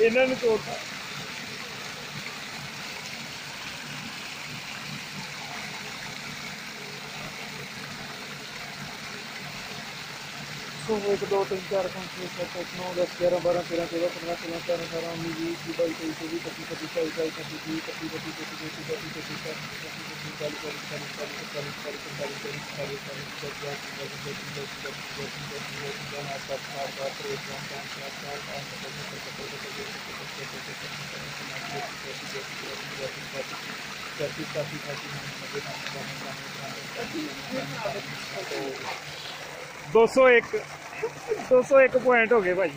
ਇਹਨਾਂ ਨੂੰ ਤੋੜਤਾ। तो 1 2 3 4 5 6 7 8 9 10 11 12 13 14 15 16 17 18 19 20 22 23 24 25 26 27 दो सौ एक पॉइंट हो गए भाई।